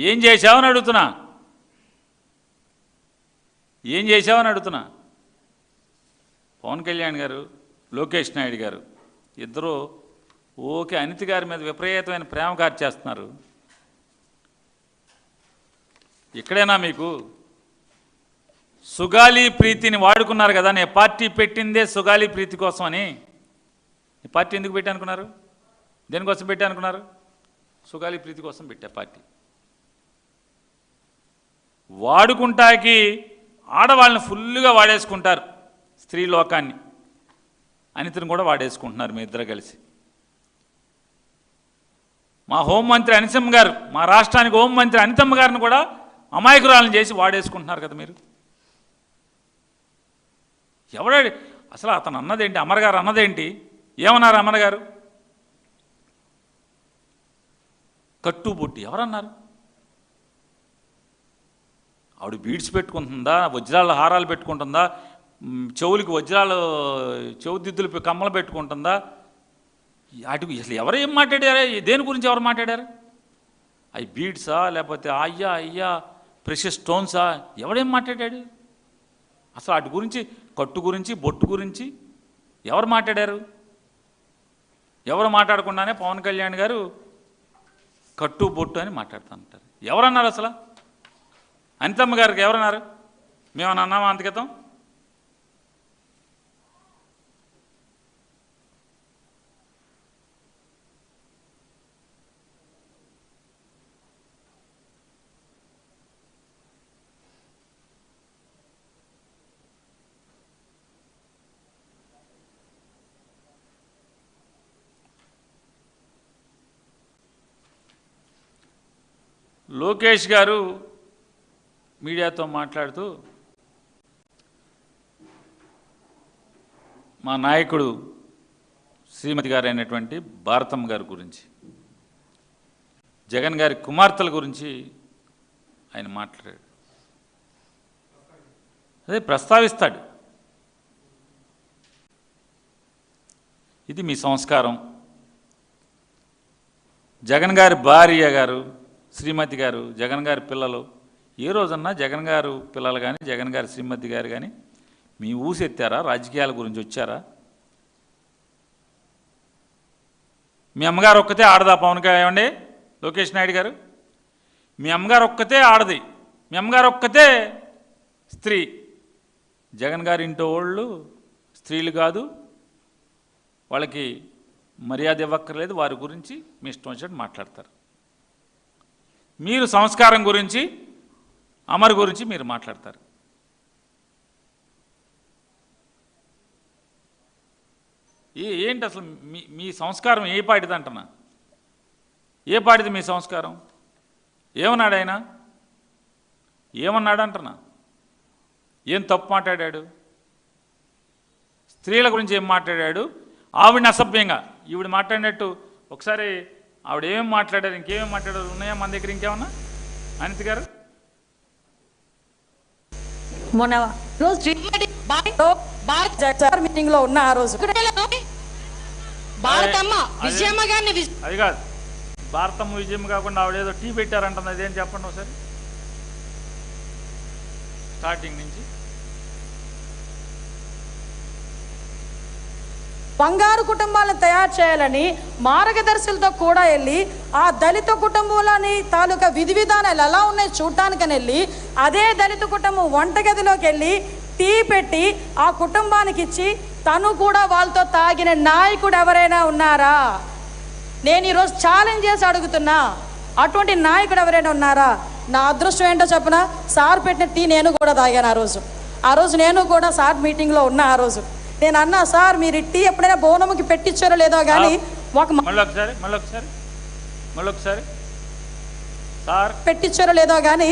ఏం చేశావని అడుగుతున్నా, ఏం చేశావని అడుగుతున్నా. పవన్ కళ్యాణ్ గారు, లోకేష్ నాయుడు గారు ఇద్దరు ఓకే అనిత గారి మీద విపరీతమైన ప్రేమ కార్చేస్తున్నారు. ఇక్కడైనా మీకు సుగాలి ప్రీతిని వాడుకున్నారు కదా. నేను పార్టీ పెట్టిందే సుగాలి ప్రీతి కోసం అని. ఈ పార్టీ ఎందుకు పెట్టి అనుకున్నారు? దేనికోసం పెట్టి అనుకున్నారు? సుగాలి ప్రీతి కోసం పెట్టే పార్టీ. వాడుకుంటాకి ఆడవాళ్ళని ఫుల్గా వాడేసుకుంటారు, స్త్రీ లోకాన్ని. అనితను కూడా వాడేసుకుంటున్నారు మీ ఇద్దరు కలిసి. మా హోంమంత్రి అనితమ్మ గారు, మా రాష్ట్రానికి హోంమంత్రి అనితమ్మ గారిని కూడా అమాయకురాలను చేసి వాడేసుకుంటున్నారు కదా మీరు. ఎవడాడి అసలు అతను అన్నదేంటి? అమర్ గారు అన్నదేంటి? ఏమన్నారు అమర్ గారు? కట్టుబొట్టి ఎవరన్నారు? ఆవిడ బీడ్స్ పెట్టుకుంటుందా, వజ్రాల హారాలు పెట్టుకుంటుందా, చెవులకి వజ్రాలు చెవుదిద్దులు కమ్మలు పెట్టుకుంటుందా? వాటికి అసలు ఎవరు ఏం మాట్లాడారు? దేని గురించి ఎవరు మాట్లాడారు? అవి బీడ్సా లేకపోతే అయ్యా ప్రెషియస్ స్టోన్సా? ఎవడేం మాట్లాడాడు అసలు? వాటి గురించి, కట్టు గురించి, బొట్టు గురించి ఎవరు మాట్లాడారు? ఎవరు మాట్లాడకుండానే పవన్ కళ్యాణ్ గారు కట్టు బొట్టు అని మాట్లాడుతుంటారు. ఎవరన్నారు అసలు? అనితమ్మ గారికి ఎవరన్నారు? మేమన్నా అన్నామా అంతకితం? లోకేష్ గారు మీడియాతో మాట్లాడుతూ మా నాయకుడు శ్రీమతి గారు అయినటువంటి భారతమ్మ గారి గురించి, జగన్ గారి కుమార్తెల గురించి ఆయన మాట్లాడాడు. అదే ప్రస్తావిస్తాడు. ఇది మీ సంస్కారం. జగన్ గారి భార్య గారు, శ్రీమతి గారు, జగన్ గారి పిల్లలు ఏ రోజన్నా జగన్ గారు పిల్లలు కానీ జగన్ గారి శ్రీమతి గారు కానీ మీ ఊసెత్తారా? రాజకీయాల గురించి వచ్చారా? మీ అమ్మగారు ఒక్కతే ఆడదా? పవన్ కళ్యాణ్ లోకేష్ నాయుడు గారు, మీ అమ్మగారు ఒక్కతే ఆడది, మీ అమ్మగారు ఒక్కతే స్త్రీ. జగన్ గారి ఇంట్లో వాళ్ళు స్త్రీలు కాదు, వాళ్ళకి మర్యాద ఇవ్వక్కర్లేదు. వారి గురించి మీ ఇష్టం వచ్చినట్టు మాట్లాడతారు. మీరు సంస్కారం గురించి, అమర్ గురించి మీరు మాట్లాడతారు. ఏంటి అసలు మీ సంస్కారం ఏ పాటిది అంటున్నా? ఏ పాటిది మీ సంస్కారం? ఏమన్నాడు ఆయన? ఏమన్నాడు అంటున్నా? ఏం తప్పు మాట్లాడాడు? స్త్రీల గురించి ఏం మాట్లాడాడు? ఆవిడని అసభ్యంగా ఈవిడ మాట్లాడినట్టు ఒకసారి ఆవిడ ఏమేమి మాట్లాడారు, ఇంకేమేమి మాట్లాడారు ఉన్నాయా మన దగ్గర? ఇంకేమన్నా అనిత గారు? మొన్న రోజు మీటింగ్ లో ఉన్న ఆ రోజు భారతమ్మ విజయమ్మ గారిని, అది కాదు భారతమ్మ విజయమ్మ కాకుండా ఆవిడ ఏదో టీ పెట్టారంటుంది. అదేం చెప్పండి ఒకసారి స్టార్టింగ్ నుంచి. బంగారు కుటుంబాలను తయారు చేయాలని మార్గదర్శులతో కూడా వెళ్ళి ఆ దళిత కుటుంబాలని తాలూకా విధి విధానాలు ఎలా ఉన్నాయి చూడటానికని వెళ్ళి అదే దళిత కుటుంబం వంటగదిలోకి వెళ్ళి టీ పెట్టి ఆ కుటుంబానికి ఇచ్చి తను కూడా వాళ్ళతో తాగిన నాయకుడు ఎవరైనా ఉన్నారా? నేను ఈరోజు ఛాలెంజ్ చేసి అడుగుతున్నా, అటువంటి నాయకుడు ఎవరైనా ఉన్నారా? నా అదృష్టం ఏంటో చెప్పనా, సార్ పెట్టిన టీ నేను కూడా తాగాను ఆ రోజు నేను కూడా సార్ మీటింగ్లో ఉన్నా. ఆ రోజు నేను అన్నా, సార్ మీరు టీ ఎప్పుడైనా బోనముకి పెట్టించారో లేదో కానీ పెట్టించారో లేదో కానీ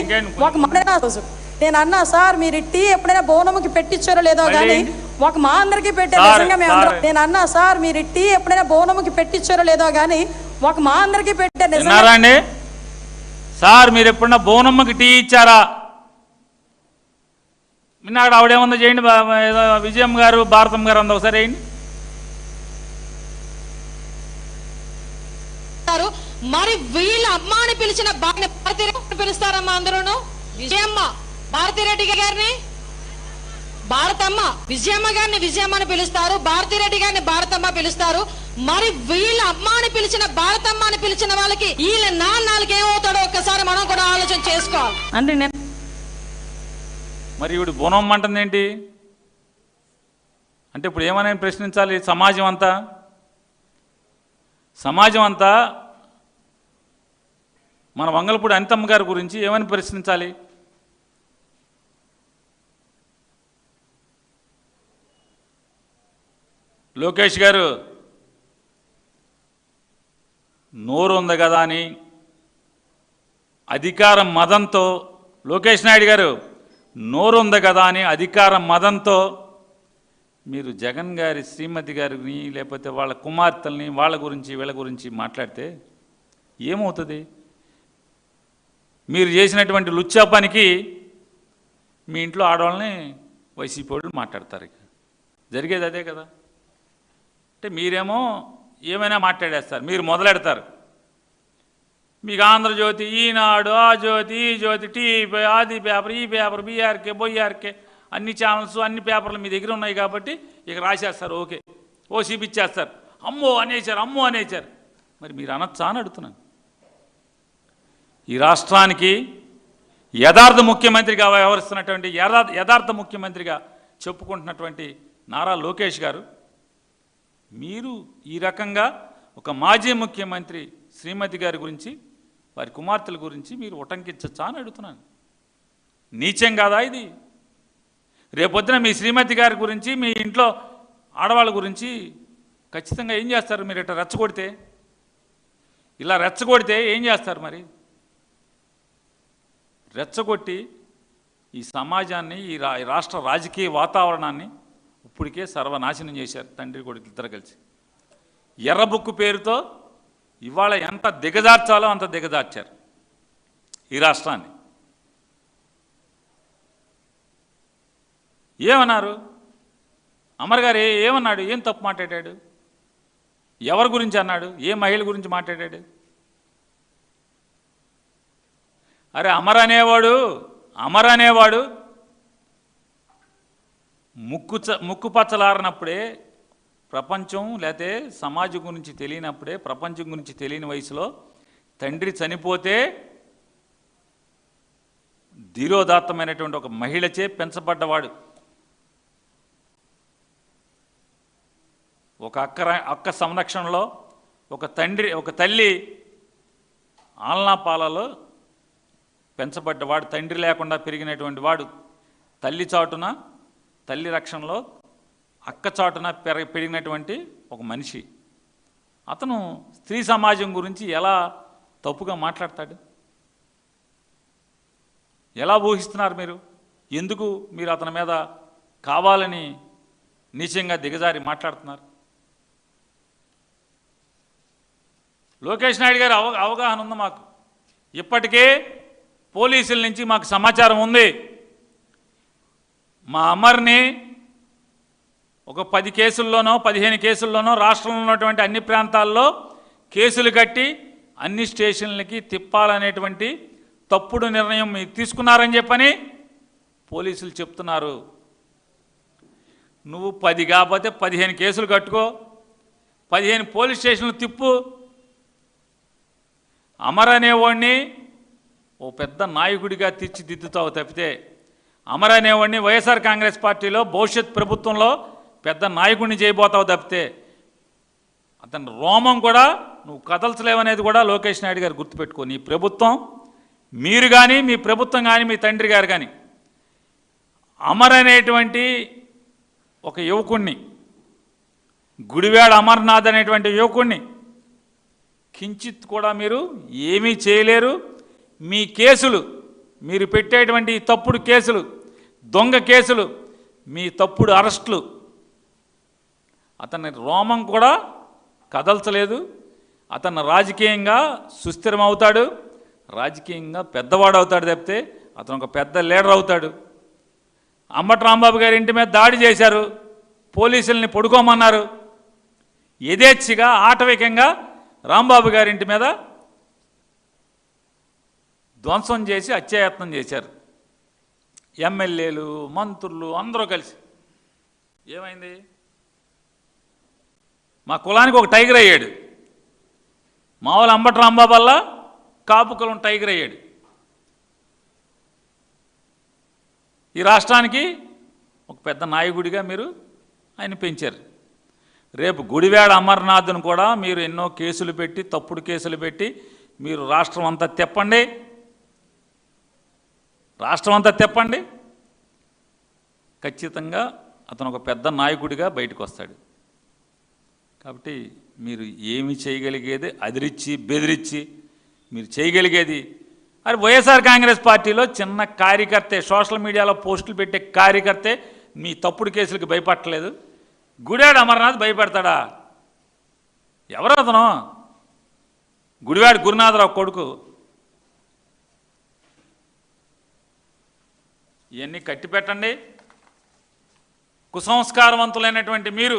ఒక రోజు నేను అన్నా, సార్ మీరు టీ ఎప్పుడైనా బోనముకి పెట్టించారో లేదో కానీ ఒక మా అందరికి పెట్టే నిజంగా మేము నేను అన్నా, సార్ మీరు టీ ఎప్పుడైనా బోనముకి పెట్టించారో లేదో కానీ ఒక మా అందరికి పెట్టే నిజంగా. సార్ మీరు ఎప్పుడన్నా బోనమ్మకి టీ ఇచ్చారా? నిన్న ఆవిడేమన్నా చేయండి, విజయమ్మ గారు భారతమ్మ గారు అందా ఒకసారి వేయండి. మరి వీళ్ళ అమ్మ అని పిలిచిన భారతీరెడ్డి పిలుస్తారమ్మా అందరూను. విజయమ్మ భారతీరెడ్డి గారిని భారతమ్మ, విజయమ్మ గారిని విజయమ్మ అని పిలుస్తారు, భారతీరెడ్డి గారిని భారతమ్మ పిలుస్తారు. మరి వీళ్ళ అమ్మ అని పిలిచిన భారతమ్మ అని పిలిచిన వాళ్ళకి వీళ్ళ నాన్నలకి ఏమవుతాడో ఒక్కసారి మనం కూడా ఆలోచన చేసుకోవాలి. అంటే మరి ఇప్పుడు బోనం అంటుంది ఏంటి అంటే ఇప్పుడు ఏమని ప్రశ్నించాలి? సమాజం అంతా మన వంగలపూడి అనితమ్మ గారి గురించి ఏమని ప్రశ్నించాలి? లోకేష్ గారు నోరు ఉంది కదా అని అధికారం మదంతో, లోకేష్ నాయుడు గారు నోరు ఉంది కదా అని అధికారం మదంతో మీరు జగన్ గారి శ్రీమతి గారిని లేకపోతే వాళ్ళ కుమార్తెల్ని వాళ్ళ గురించి వీళ్ళ గురించి మాట్లాడితే ఏమవుతుంది? మీరు చేసినటువంటి లుచ్చా పనికి మీ ఇంట్లో ఆడవాళ్ళని వైసీపీ వాళ్ళు మాట్లాడతారు. జరిగేది అదే కదా. అంటే మీరేమో ఏమైనా మాట్లాడేస్తారు, మీరు మొదలెడతారు. మీకు ఆంధ్రజ్యోతి, ఈనాడు, ఆ జ్యోతి, ఈ జ్యోతి, టీవీ, ఆది పేపర్, ఈ పేపర్, బీఆర్కే, బొయ్యార్కే, అన్ని ఛానల్స్ అన్ని పేపర్లు మీ దగ్గర ఉన్నాయి కాబట్టి ఇక రాసేస్తారు. ఓకే, ఓసీపీ ఇచ్చేస్తారు. అమ్మో అనేసారు. మరి మీరు అనొచ్చా అని అడుగుతున్నాను. ఈ రాష్ట్రానికి యథార్థ ముఖ్యమంత్రిగా వ్యవహరిస్తున్నటువంటి యథార్థ ముఖ్యమంత్రిగా చెప్పుకుంటున్నటువంటి నారా లోకేష్ గారు, మీరు ఈ రకంగా ఒక మాజీ ముఖ్యమంత్రి శ్రీమతి గారి గురించి వారి కుమార్తెల గురించి మీరు ఉటంకించచ్చా అని అడుగుతున్నాను. నీచం కాదా ఇది? రేపొద్దున మీ శ్రీమతి గారి గురించి మీ ఇంట్లో ఆడవాళ్ళ గురించి ఖచ్చితంగా ఏం చేస్తారు? మీరు ఇట్లా రెచ్చగొడితే ఏం చేస్తారు? మరి రెచ్చగొట్టి ఈ సమాజాన్ని, ఈ రాష్ట్ర రాజకీయ వాతావరణాన్ని ఇప్పటికే సర్వనాశనం చేశారు తండ్రి కొడుకు ఇద్దరు కలిసి. ఎర్రబుక్కు పేరుతో ఇవాళ ఎంత దిగజార్చాలో అంత దిగజార్చారు ఈ రాష్ట్రాన్ని. ఏమన్నారు? అమర్ గారు ఏమన్నాడు? ఏం తప్పు మాట్లాడాడు? ఎవరి గురించి అన్నాడు? ఏ మహిళ గురించి మాట్లాడాడు? అరే అమర్ అనేవాడు ముక్కు పచ్చలారినప్పుడే, ప్రపంచం లేతే సమాజం గురించి తెలియనప్పుడే, ప్రపంచం గురించి తెలియని వయసులో తండ్రి చనిపోతే ధీరోదాత్తమైనటువంటి ఒక మహిళచే పెంచబడ్డవాడు. ఒక అక్క సంరక్షణలో ఒక తల్లి ఆలనా పాలలో పెంచబడ్డవాడు. తండ్రి లేకుండా పెరిగినటువంటి వాడు. తల్లి చాటున, తల్లి రక్షణలో అక్క చాటున పెరిగినటువంటి ఒక మనిషి. అతను స్త్రీ సమాజం గురించి ఎలా తప్పుగా మాట్లాడతాడు? ఎలా ఊహిస్తున్నారు మీరు? ఎందుకు మీరు అతని మీద కావాలని నీచంగా దిగజారి మాట్లాడుతున్నారు? లోకేష్ నాయుడు గారు అవగాహన ఉంది మాకు. ఇప్పటికే పోలీసుల నుంచి మాకు సమాచారం ఉంది. మా అమర్ని ఒక 10 కేసుల్లోనో 15 కేసుల్లోనో రాష్ట్రంలో ఉన్నటువంటి అన్ని ప్రాంతాల్లో కేసులు కట్టి అన్ని స్టేషన్లకి తిప్పాలనేటువంటి తప్పుడు నిర్ణయం మీరు తీసుకున్నారని చెప్పని పోలీసులు చెప్తున్నారు. నువ్వు 10 కాకపోతే 15 కేసులు కట్టుకో, 15 పోలీస్ స్టేషన్లు తిప్పు. అమర్ అనేవాడిని ఓ పెద్ద నాయకుడిగా తీర్చిదిద్దుతావు తప్పితే, అమర్ అనేవాడిని వైఎస్ఆర్ కాంగ్రెస్ పార్టీలో భవిష్యత్ ప్రభుత్వంలో పెద్ద నాయకుడిని చేయబోతావు తప్పితే అతని రోమం కూడా నువ్వు కదల్చలేవనేది కూడా లోకేష్ నాయుడు గారు గుర్తుపెట్టుకో. నీ ప్రభుత్వం, మీరు కానీ, మీ ప్రభుత్వం కానీ, మీ తండ్రి గారు కానీ అమర్ అనేటువంటి ఒక యువకుణ్ణి, గుడివాడ అమర్నాథ్ అనేటువంటి యువకుణ్ణి కించిత్ కూడా మీరు ఏమీ చేయలేరు. మీ కేసులు, మీరు పెట్టేటువంటి తప్పుడు కేసులు, దొంగ కేసులు, మీ తప్పుడు అరెస్టులు అతని రోమం కూడా కదల్చలేదు. అతను రాజకీయంగా సుస్థిరం అవుతాడు, రాజకీయంగా పెద్దవాడు అవుతాడు తప్పితే అతను ఒక పెద్ద లీడర్ అవుతాడు. అంబటి రాంబాబు గారి ఇంటి మీద దాడి చేశారు, పోలీసుల్ని పడుకోమన్నారు. యథేచ్ఛగా ఆటవికంగా రాంబాబు గారి ఇంటి మీద ధ్వంసం చేసి హత్యాయత్నం చేశారు. ఎమ్మెల్యేలు, మంత్రులు అందరూ కలిసి. ఏమైంది? మా కులానికి ఒక టైగర్ అయ్యాడు. మామూలు అంబటి రాంబాబు కాపు కులం టైగర్ అయ్యాడు. ఈ రాష్ట్రానికి ఒక పెద్ద నాయకుడిగా మీరు ఆయన పెంచారు. రేపు గుడివాడ అమర్నాథ్ను కూడా మీరు ఎన్నో కేసులు పెట్టి, తప్పుడు కేసులు పెట్టి మీరు రాష్ట్రం అంతా తెప్పండి, ఖచ్చితంగా అతను ఒక పెద్ద నాయకుడిగా బయటకు వస్తాడు. కాబట్టి మీరు ఏమి చేయగలిగేది అదిరిచ్చి బెదిరించి మీరు చేయగలిగేది. అది వైఎస్ఆర్ కాంగ్రెస్ పార్టీలో చిన్న కార్యకర్తే, సోషల్ మీడియాలో పోస్టులు పెట్టే కార్యకర్తే మీ తప్పుడు కేసులకు భయపడలేదు. గుడివాడ అమర్నాథ్ భయపడతాడా? ఎవరు అతను? గుడివాడ గురునాథరావు కొడుకు. ఇవన్నీ కట్టిపెట్టండి. కుసంస్కారవంతులైనటువంటి మీరు,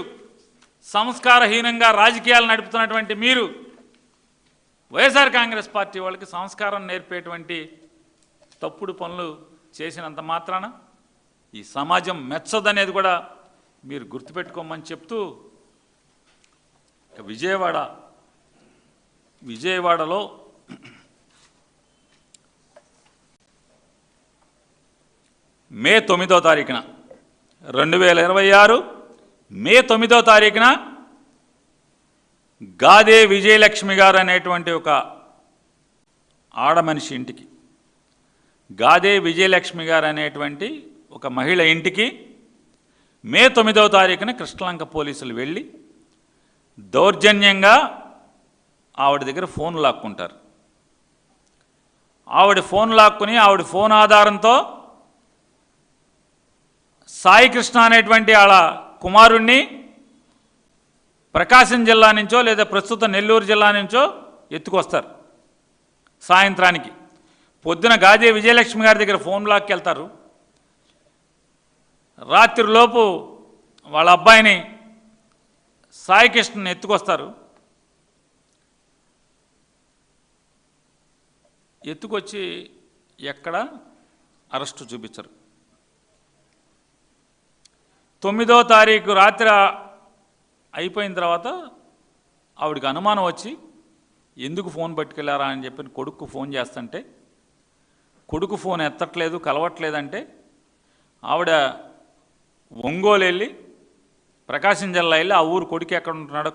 సంస్కారహీనంగా రాజకీయాలు నడుపుతున్నటువంటి మీరు, వైఎస్ఆర్ కాంగ్రెస్ పార్టీ వాళ్ళకి సంస్కారం నేర్పేటువంటి తప్పుడు పనులు చేసినంత మాత్రాన ఈ సమాజం మెచ్చదనేది కూడా మీరు గుర్తుపెట్టుకోమని చెప్తూ, విజయవాడలో మే 9వ తారీఖున 2026 మే 9వ తారీఖున గాదే విజయలక్ష్మి గారు అనేటువంటి ఒక ఆడమనిషి ఇంటికి, గాదే విజయలక్ష్మి గారు అనేటువంటి ఒక మహిళ ఇంటికి మే 9వ తారీఖున కృష్ణలంక పోలీసులు వెళ్ళి దౌర్జన్యంగా ఆవిడ దగ్గర ఫోన్ లాక్కుంటారు. ఆవిడ ఫోన్ లాక్కుని ఆవిడ ఫోన్ ఆధారంతో సాయి కృష్ణ అనేటువంటి వాళ్ళ కుమారుణ్ణి ప్రకాశం జిల్లా నుంచో లేదా ప్రస్తుత నెల్లూరు జిల్లా నుంచో ఎత్తుకొస్తారు. సాయంత్రానికి పొద్దున గాదే విజయలక్ష్మి గారి దగ్గర ఫోన్ లాక్కి వెళ్తారు. రాత్రిలోపు వాళ్ళ అబ్బాయిని సాయి కృష్ణని ఎత్తుకొస్తారు. ఎత్తుకొచ్చి ఎక్కడ అరెస్టు చూపించరు. 9వ తారీఖు రాత్రి అయిపోయిన తర్వాత ఆవిడకి అనుమానం వచ్చి ఎందుకు ఫోన్ పట్టుకెళ్ళారా అని చెప్పి కొడుకు ఫోన్ చేస్తుంటే కొడుకు ఫోన్ ఎత్తట్లేదు, కలవట్లేదంటే ఆవిడ ఒంగోలు వెళ్ళి ప్రకాశం జిల్లా వెళ్ళి ఆ ఊరు కొడుకు ఎక్కడ ఉంటున్నాడో